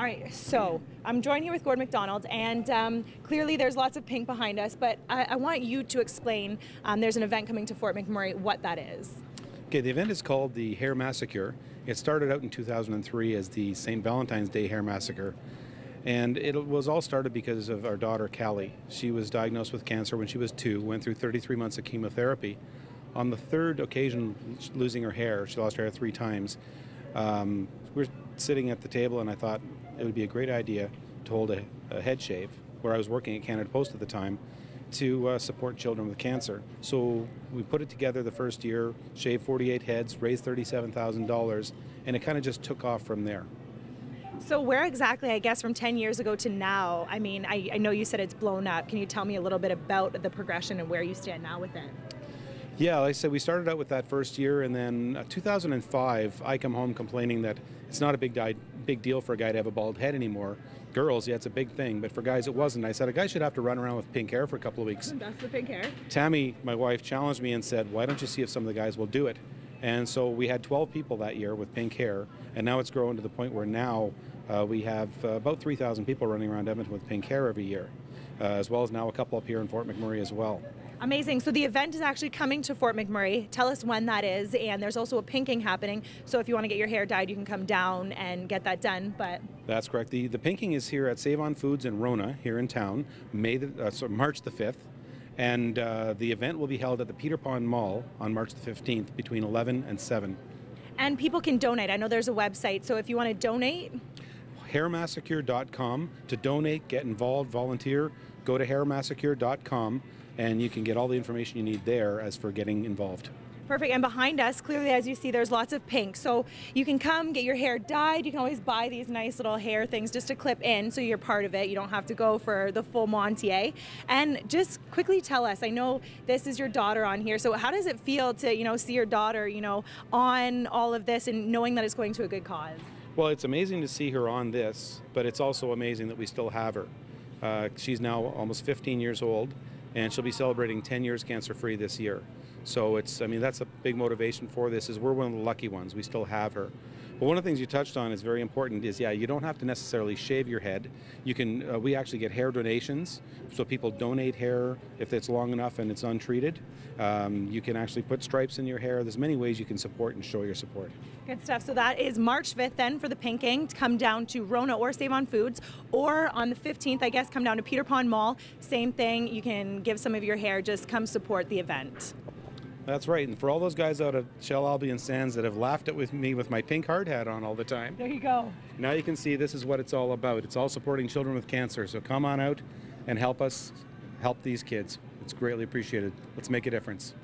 All right, so I'm joined here with Gordon McDonald, and clearly there's lots of pink behind us, but I want you to explain, there's an event coming to Fort McMurray, what that is. Okay, the event is called the Hair Massacure. It started out in 2003 as the St. Valentine's Day Hair Massacre. And it was all started because of our daughter, Callie. She was diagnosed with cancer when she was 2, went through 33 months of chemotherapy. On the third occasion, losing her hair, she lost her hair 3 times, we were sitting at the table and I thought it would be a great idea to hold a head shave, where I was working at Canada Post at the time, to support children with cancer. So we put it together the first year, shaved 48 heads, raised $37,000, and it kind of just took off from there. So where exactly, I guess, from 10 years ago to now, I mean, I know you said it's blown up. Can you tell me a little bit about the progression and where you stand now with it? Yeah, like I said, we started out with that first year, and then 2005, I come home complaining that it's not a big deal for a guy to have a bald head anymore. Girls, yeah, it's a big thing, but for guys it wasn't. I said a guy should have to run around with pink hair for a couple of weeks. That's the pink hair. Tammy, my wife, challenged me and said, why don't you see if some of the guys will do it? And so we had 12 people that year with pink hair, and now it's grown to the point where now we have about 3,000 people running around Edmonton with pink hair every year, as well as now a couple up here in Fort McMurray as well. Amazing. So the event is actually coming to Fort McMurray. Tell us when that is, and there's also a pinking happening. So if you want to get your hair dyed, you can come down and get that done. But that's correct. The pinking is here at Save On Foods in Rona, here in town, March the 5th. And the event will be held at the Peter Pond Mall on March the 15th between 11 and 7. And people can donate. I know there's a website, so if you want to donate, hairmassacure.com to donate, get involved, volunteer. Go to hairmassacure.com and you can get all the information you need there as for getting involved. Perfect. And behind us, clearly, as you see, there's lots of pink. So you can come get your hair dyed. You can always buy these nice little hair things just to clip in so you're part of it. You don't have to go for the full Montier. And just quickly tell us, I know this is your daughter on here. So how does it feel to, see your daughter, on all of this and knowing that it's going to a good cause? Well, it's amazing to see her on this, but it's also amazing that we still have her. She's now almost 15 years old, and she'll be celebrating 10 years cancer-free this year. So that's a big motivation for this, is we're one of the lucky ones. We still have her. But one of the things you touched on is very important is, you don't have to necessarily shave your head. You can, we actually get hair donations, so people donate hair if it's long enough and it's untreated. You can actually put stripes in your hair. There's many ways you can support and show your support. Good stuff. So that is March 5th then for the pinking. To come down to Rona or Save On Foods, or on the 15th, I guess, come down to Peter Pond Mall. Same thing. You can give some of your hair. Just come support the event. That's right, and for all those guys out of Shell Albion Sands that have laughed at me with my pink hard hat on all the time. There you go. Now you can see this is what it's all about. It's all supporting children with cancer, so come on out and help us help these kids. It's greatly appreciated. Let's make a difference.